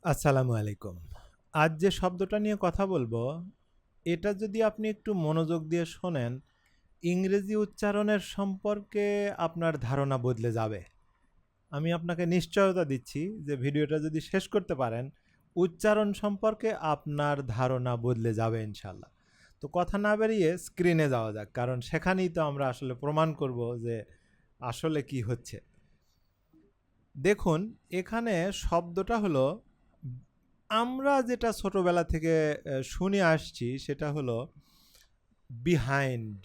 আসসালামু আলাইকুম। আজ যে শব্দটা নিয়ে কথা বলবো, এটা যদি আপনি একটু মনোযোগ দিয়ে শোনেন, ইংরেজি উচ্চারণের সম্পর্কে আপনার ধারণা বদলে যাবে। আমি আপনাকে নিশ্চয়তা দিচ্ছি যে ভিডিওটা যদি শেষ করতে পারেন, উচ্চারণ সম্পর্কে আপনার ধারণা বদলে যাবে ইনশাআল্লাহ। তো কথা না বাড়িয়ে স্ক্রিনে যাওয়া যাক। কারণ সেখানেই তো আমরা আসলে প্রমাণ করব যে আসলে কি হচ্ছে। দেখুন, এখানে শব্দটা হলো আমরা যেটা ছোটবেলা থেকে শুনে আসছি সেটা হলো বিহাইন্ড।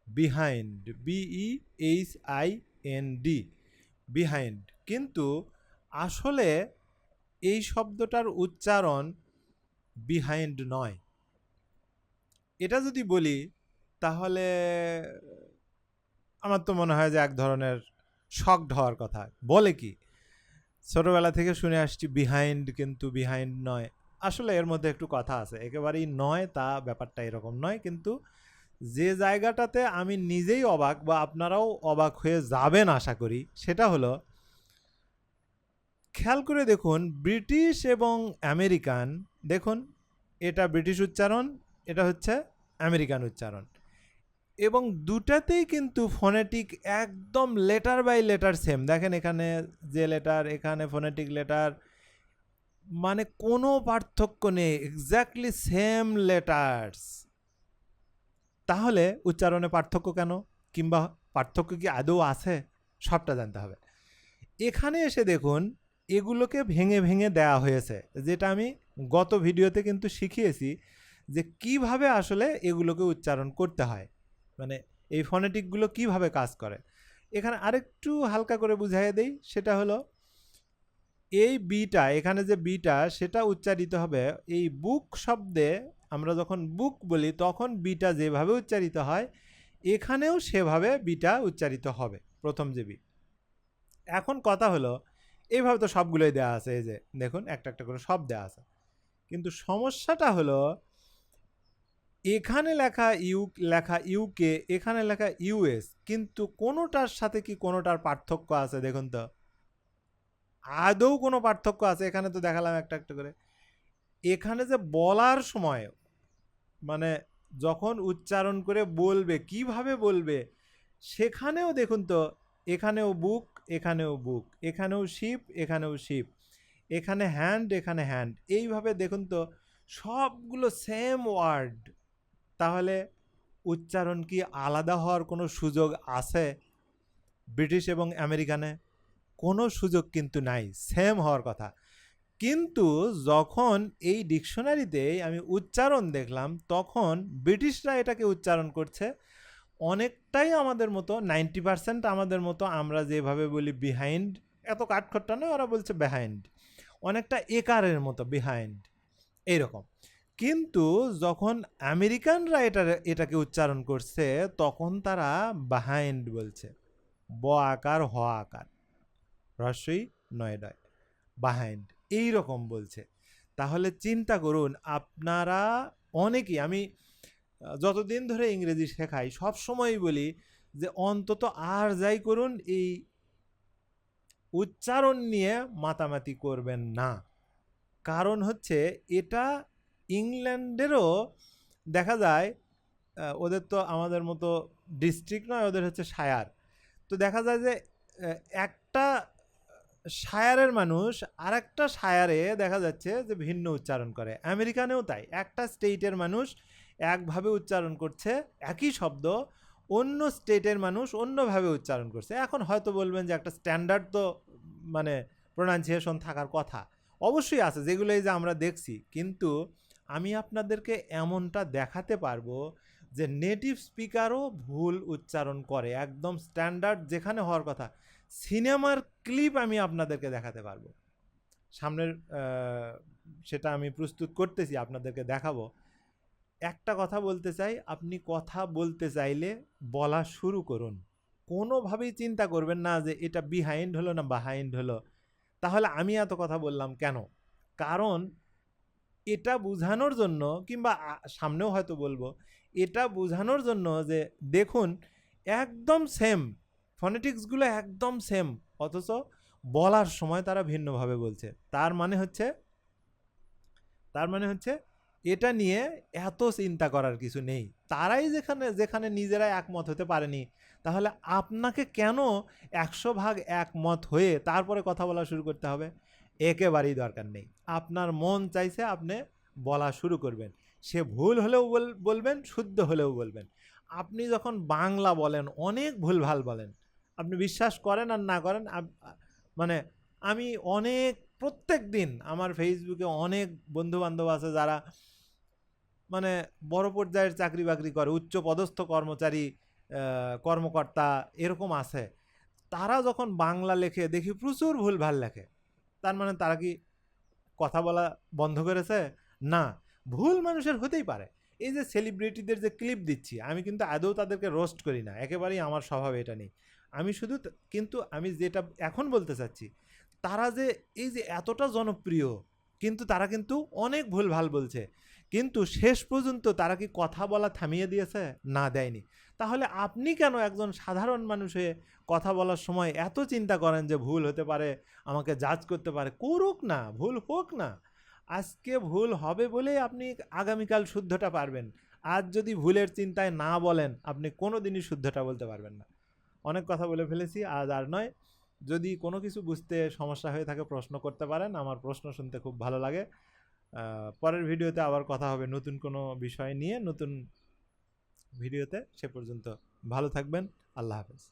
Behind, BEHIND, behind. কিন্তু আসলে এই শব্দটার উচ্চারণ বিহাইন্ড নয়। এটা যদি বলি তাহলে আমার তো মনে হয় যে এক ধরনের শকড হওয়ার কথা। বলে কি? ছোটবেলা থেকে শুনে আসছি বিহাইন্ড, কিন্তু বিহাইন্ড নয়। আসলে এর মধ্যে একটু কথা আছে। একেবারেই নয় তা ব্যাপারটা এরকম নয়। কিন্তু যে জায়গাটাতে আমি নিজেই অবাক বা আপনারাও অবাক হয়ে যাবেন আশা করি, সেটা হলো খেয়াল করে দেখুন ব্রিটিশ এবং আমেরিকান, দেখুন এটা ব্রিটিশ উচ্চারণ, এটা হচ্ছে আমেরিকান উচ্চারণ, এবং দুটাতেই কিন্তু ফোনেটিক একদম লেটার বাই লেটার সেম। দেখেন এখানে যে লেটার, এখানে ফোনেটিক লেটার, মানে কোনো পার্থক্য নেই, এক্স্যাক্টলি সেম লেটার্স। তাহলে উচ্চারণে পার্থক্য কেন, কিংবা পার্থক্য কি আদৌ আছে, সবটা জানতে হবে। এখানে এসে দেখুন এগুলোকে ভেঙে ভেঙে দেয়া হয়েছে, যেটা আমি গত ভিডিওতে কিন্তু শিখিয়েছি যে কিভাবে আসলে এগুলোকে উচ্চারণ করতে হয়, মানে এই ফনেটিকগুলো কিভাবে কাজ করে। এখানে আরেকটু হালকা করে বুঝাইয়ে দেই, সেটা হলো এই বিটা, এখানে যে বিটা সেটা উচ্চারিত হবে এই বুক শব্দে। আমরা যখন বুক বলি তখন বিটা যেভাবে উচ্চারিত হয় এখানেও সেভাবে বিটা উচ্চারিত হবে, প্রথম যে বি। এখন কথা হলো এইভাবে তো সবগুলোই দেওয়া আছে, এই যে দেখুন একটা একটা করে সব দেওয়া আছে, কিন্তু সমস্যাটা হলো এখানে লেখা ইউকে, এখানে লেখা ইউএস, কিন্তু কোনোটার সাথে কি কোনোটার পার্থক্য আছে দেখুন তো, আদৌ কোনো পার্থক্য আছে? এখানে তো দেখালাম একটা একটা করে। এখানে যে বলার সময়, মানে যখন উচ্চারণ করে বলবে কিভাবে বলবে, সেখানেও দেখুন তো, এখানেও বুক, এখানেও বুক, এখানেও শিপ, এখানেও শিপ, এখানে হ্যান্ড, এখানে হ্যান্ড, এইভাবে দেখুন তো সবগুলো সেম ওয়ার্ড। তাহলে উচ্চারণ কি আলাদা হওয়ার কোনো সুযোগ আছে ব্রিটিশ এবং আমেরিকানে? কোনো সুযোগ কিন্তু নাই, সেম হওয়ার কথা। কিন্তু যখন এই ডিকশনারিতে আমি উচ্চারণ দেখলাম তখন ব্রিটিশরা এটাকে উচ্চারণ করছে অনেকটাই আমাদের মতো, 90% আমাদের মতো। আমরা যেভাবে বলি বিহাইন্ড, এত কাঠখোট্টা নয়, ওরা বলছে বিহাইন্ড, অনেকটা একারের মতো বিহাইন্ড, এইরকম। কিন্তু যখন আমেরিকানরা এটাকে উচ্চারণ করছে তখন তারা বাহাইন্ড বলছে, ব আকার হ আকার, রস্বই নয়ডয়, বাহাইন্ড, এই রকম বলছে। তাহলে চিন্তা করুন আপনারা অনেকেই, আমি যতদিন ধরে ইংরেজি শেখাই সবসময়ই বলি যে অন্তত আর যাই করুন এই উচ্চারণ নিয়ে মাতামাতি করবেন না। কারণ হচ্ছে এটা ইংল্যান্ডেরও দেখা যায়, ওদের তো আমাদের মতো ডিস্ট্রিক্ট নয়, ওদের হচ্ছে শায়ার। তো দেখা যায় যে একটা শায়ারের মানুষ আর একটা শায়ারে দেখা যাচ্ছে যে ভিন্ন উচ্চারণ করে। আমেরিকানেও তাই, একটা স্টেটের মানুষ একভাবে উচ্চারণ করছে একই শব্দ, অন্য স্টেটের মানুষ অন্যভাবে উচ্চারণ করছে। এখন হয়তো বলবেন যে একটা স্ট্যান্ডার্ড তো মানে প্রোনাউন্সিয়েশন থাকার কথা, অবশ্যই আছে, যেগুলোই যে আমরা দেখছি। কিন্তু আমি আপনাদেরকে এমনটা দেখাতে পারবো যে নেটিভ স্পিকারও ভুল উচ্চারণ করে, একদম স্ট্যান্ডার্ড যেখানে হওয়ার কথা। সিনেমার ক্লিপ আমি আপনাদেরকে দেখাতে পারবো সামনের, সেটা আমি প্রস্তুত করতেছি, আপনাদেরকে দেখাবো। একটা কথা বলতে চাই, আপনি কথা বলতে চাইলে বলা শুরু করুন, কোনোভাবেই চিন্তা করবেন না যে এটা বিহাইন্ড হলো না বাহাইন্ড হলো, তাহলে আমি এত কথা বললাম কেন। কারণ এটা বোঝানোর জন্য, কিংবা সামনেও হয়তো বলবো, এটা বোঝানোর জন্য যে দেখুন একদম সেম, ফনেটিক্সগুলো একদম সেম, অথচ বলার সময় তারা ভিন্নভাবে বলছে। তার মানে হচ্ছে এটা নিয়ে এত চিন্তা করার কিছু নেই। তারাই যেখানে নিজেরা একমত হতে পারেনি, তাহলে আপনাকে কেন 100 ভাগ একমত হয়ে তারপরে কথা বলা শুরু করতে হবে? একেবারেই দরকার নেই। আপনার মন চাইছে আপনি বলা শুরু করবেন। সে ভুল হলেও বলবেন, শুদ্ধ হলেও বলবেন। আপনি যখন বাংলা বলেন, অনেক ভুলভাল বলেন। আপনি বিশ্বাস করেন আর না করেন, মানে আমি প্রত্যেক দিন আমার ফেসবুকে অনেক বন্ধু-বান্ধব আছে যারা মানে বড় পর্যায়ের চাকরি বাকরি করে, উচ্চ পদস্থ কর্মচারী, কর্মকর্তা এরকম আছে। তারা যখন বাংলা লেখে দেখি প্রচুর ভুলভাল লেখে। তার মানে তারা কি কথা বলা বন্ধ করেছে? না, ভুল মানুষের হতেই পারে। এই যে সেলিব্রিটিদের যে ক্লিপ দিচ্ছি, আমি কিন্তু আদৌ তাদেরকে রোস্ট করি না, একেবারেই আমার স্বভাব এটা নেই। আমি শুধু কিন্তু আমি যেটা এখন বলতে চাচ্ছি, তারা যে এই যে এতটা জনপ্রিয়, কিন্তু তারা কিন্তু অনেক ভুলভাল বলছে, কিন্তু শেষ পর্যন্ত তারা কি কথা বলা থামিয়ে দিয়েছে? না, দেয়নি। তাহলে আপনি কেন একজন সাধারণ মানুষ হয়ে কথা বলার সময় এত চিন্তা করেন যে ভুল হতে পারে, আমাকে জাজ করতে পারে? করুক না, ভুল হোক না। আজকে ভুল হবে বলেই আপনি আগামীকাল শুদ্ধটা পারবেন। আজ যদি ভুলের চিন্তায় না বলেন, আপনি কোনো দিনই শুদ্ধটা বলতে পারবেন না। অনেক কথা বলে ফেলেছি, আজ আর নয়। যদি কোনো কিছু বুঝতে সমস্যা হয়ে থাকে প্রশ্ন করতে পারেন, আমার প্রশ্ন শুনতে খুব ভালো লাগে। পরের ভিডিওতে আবার কথা হবে নতুন কোনো বিষয় নিয়ে, নতুন ভিডিওতে। সে পর্যন্ত ভালো থাকবেন। আল্লাহ হাফেজ।